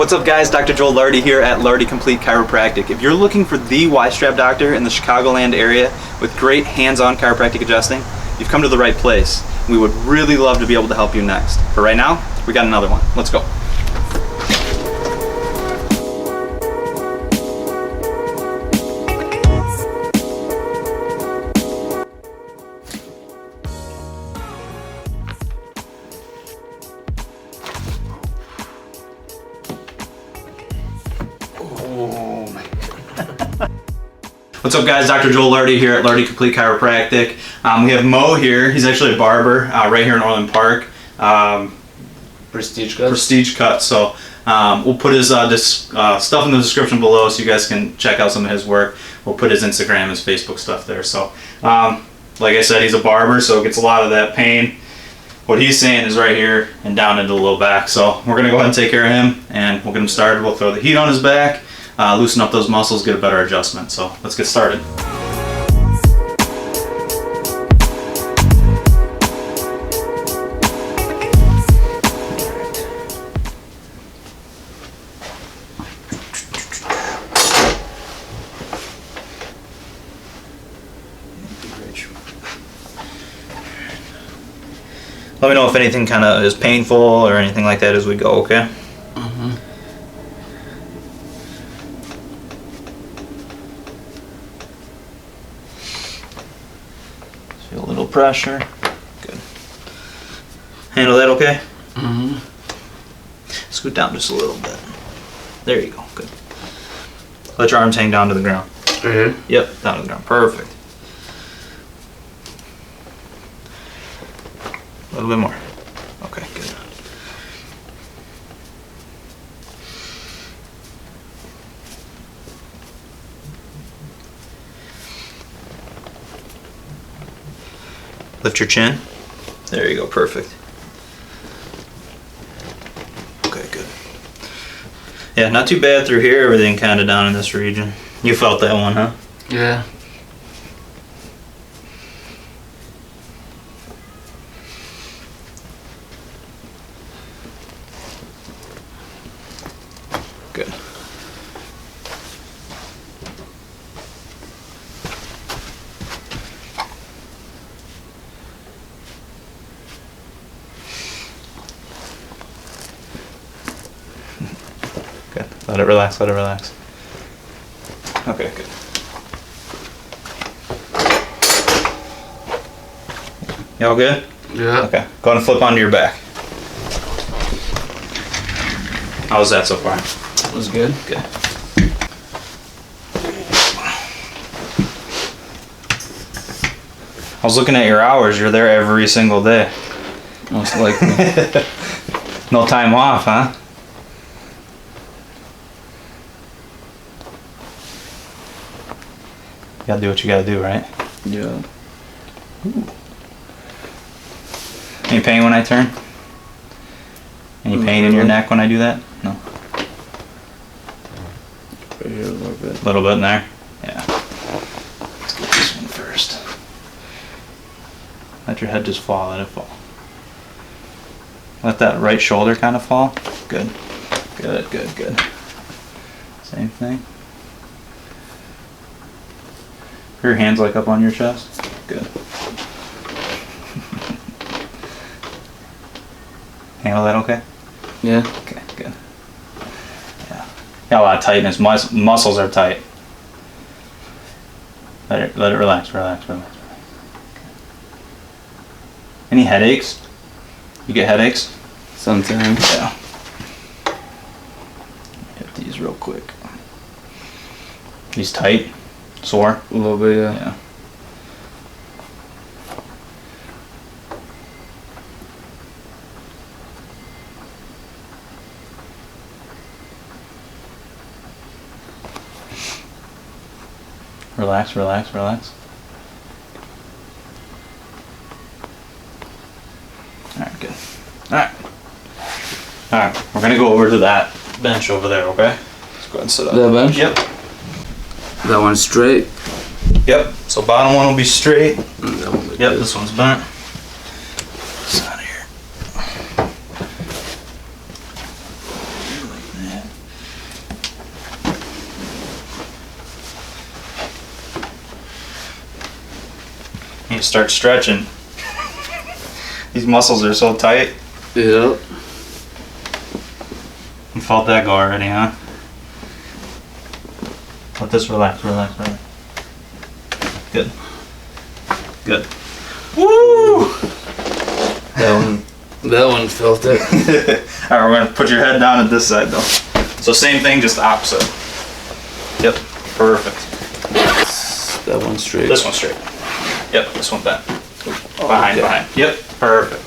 What's up guys, Dr. Joel Lardi here at Lardi Complete Chiropractic. If you're looking for the ystrap doctor in the Chicagoland area with great hands-on chiropractic adjusting, you've come to the right place. We would really love to be able to help you next. But right now, we got another one. Let's go. What's up guys, Dr. Joel Lardi here at Lardi Complete Chiropractic. We have Mo here. He's actually a barber right here in Orland Park. Prestige cut. Prestige cut. So we'll put his stuff in the description below so you guys can check out some of his work. We'll put his Instagram, his Facebook stuff there. So like I said, he's a barber, so it gets a lot of that pain. What he's saying is right here and down into the low back. So we're gonna go ahead and take care of him and we'll get him started. We'll throw the heat on his back. Loosen up those muscles, get a better adjustment. So let's get started. Let me know if anything kind of is painful or anything like that as we go, okay? Feel a little pressure. Good. Handle that okay? Scoot down just a little bit. There you go. Good. Let your arms hang down to the ground. Right here? Yep, down to the ground. Perfect. A little bit more. Okay, good. Lift your chin. There you go, perfect. Okay, good. Yeah, not too bad through here. Everything kind of down in this region. You felt that one, huh? Yeah. Good. Good. Let it relax, let it relax. Okay, good. You all good? Yeah. Okay. Go ahead and flip onto your back. How was that so far? That was good. Good. I was looking at your hours. You're there every single day. Most likely. No time off, huh? You gotta do what you gotta do, right? Yeah. Ooh. Any pain when I turn? Any pain in your neck when I do that? No. Right here a little bit. A little bit in there? Yeah. Let's get this one first. Let your head just fall, let it fall. Let that right shoulder kind of fall. Good. Good, good, good. Same thing. Your hands like up on your chest? Good. Handle that okay? Yeah. Okay, good. Yeah. Got a lot of tightness. Muscles are tight. Let it relax, relax, relax. Any headaches? You get headaches? Sometimes. Yeah. Hit these real quick. These tight? Sore? A little bit, yeah. Yeah. Relax, relax, relax. Alright, good. Alright. Alright, we're gonna go over to that bench over there, okay? Let's go ahead and sit up. That bench? Yep. That one's straight. Yep. So bottom one will be straight. That one Yep, this one's bent. This out of here. Like that. you start stretching. These muscles are so tight. Yep. You felt that go already, huh? Let this relax, relax, relax. Good. Good. Woo! That one felt it. Alright, we're gonna put your head down at this side though. So same thing, just the opposite. Yep, perfect. That one straight. This one straight. Yep, this one bent. Oh, Behind, okay. behind. Yep, perfect.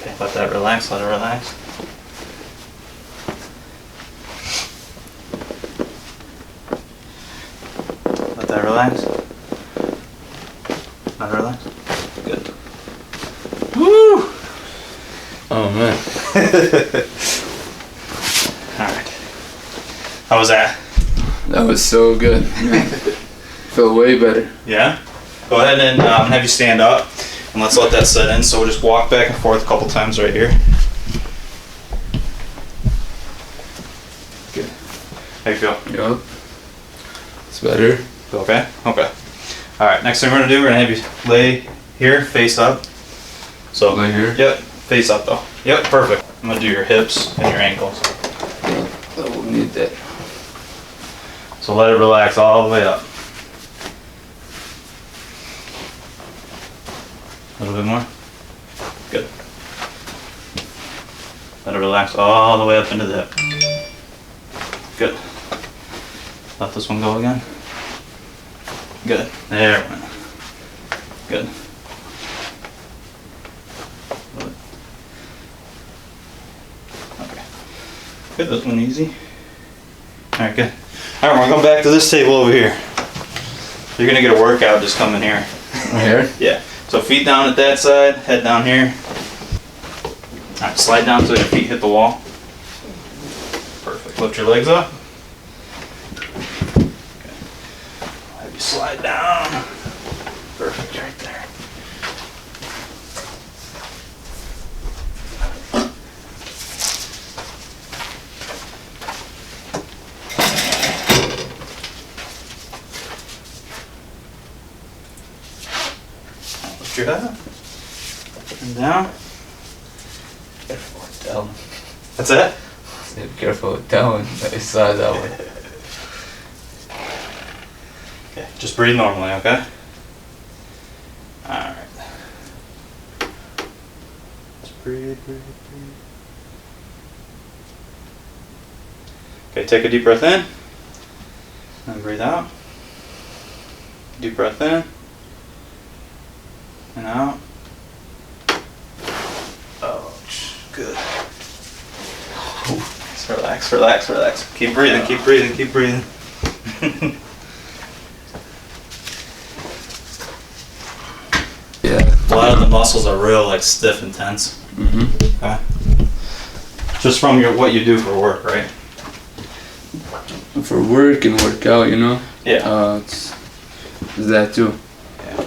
Okay, let that relax, let it relax. Let that relax. Let it relax. Good. Woo! Oh man. Alright. How was that? That was so good. Felt way better. Yeah? Go ahead and have you stand up and let's let that set in. So we'll just walk back and forth a couple times right here. Good. How you feel? Yup. It's better. Feel okay? Okay. Alright, next thing we're going to do, we're going to have you lay here, face up. So, Lay here? Yep, face up though. Yep, perfect. I'm going to do your hips and your ankles. I will need that. So let it relax all the way up. A little bit more. Good. Let it relax all the way up into the hip. Good. Let this one go again. Good. There it went. Good. Okay. Good, this one easy. Alright, good. Alright, we're going back to this table over here. You're gonna get a workout just coming here. Right here? Yeah. So feet down at that side, head down here. Alright, slide down so your feet hit the wall. Perfect. Lift your legs up. Okay. Have you slide down. Perfect, right there. Lift your head up. And down. Careful with that one. That's it? Be careful with that one. Slide that one. Okay, just breathe normally, okay? Alright. Just breathe, breathe, breathe. Okay, take a deep breath in. And breathe out. Deep breath in. And out. Ouch. Good. Just relax, relax, relax. Keep breathing, keep breathing, keep breathing. Yeah. A lot of the muscles are real like stiff and tense. Mm-hmm. Okay. Just from what you do for work, right? For work and workout, you know? Yeah. It's that too. Yeah.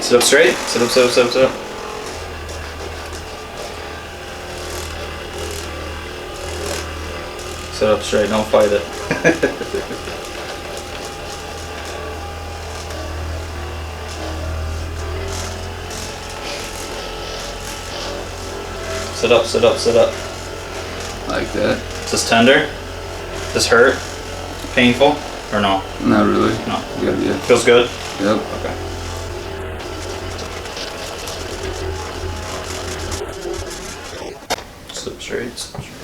Sit up straight. Sit up, sit up, sit up, sit up. Sit up straight, don't fight it. Sit up, sit up, sit up. Like that. Is this tender? This hurt? Painful? Or no? Not really. No. Good, yeah. Feels good? Yep. Okay. Sit up straight, sit up straight.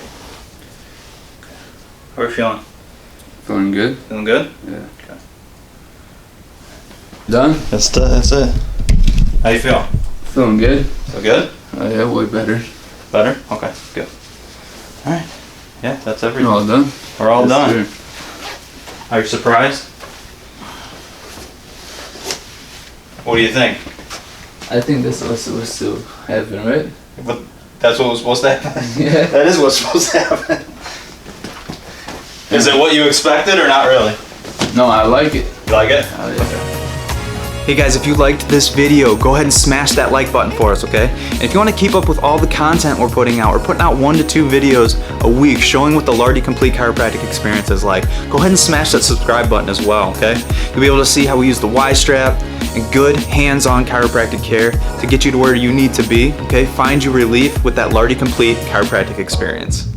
Okay. How are you feeling? Feeling good? Feeling good? Yeah. Okay. Done? That's it. How you feel? Feeling good? Feel good? Oh yeah, way better. Better? Okay, good. Alright. Yeah, that's everything. We're all done? We're all Yes, done. sir. Are you surprised? What do you think? I think this was supposed to happen, right? But that's what was supposed to happen? Yeah. That is what's supposed to happen. Is it what you expected or not really? No, I like it. You like it? Oh, yeah. Hey guys, if you liked this video, go ahead and smash that like button for us, okay? And if you want to keep up with all the content we're putting out, we're putting out 1 to 2 videos a week showing what the Lardi Complete Chiropractic experience is like. Go ahead and smash that subscribe button as well, okay? You'll be able to see how we use the ystrap and good hands-on chiropractic care to get you to where you need to be, okay? Find you relief with that Lardi Complete Chiropractic experience.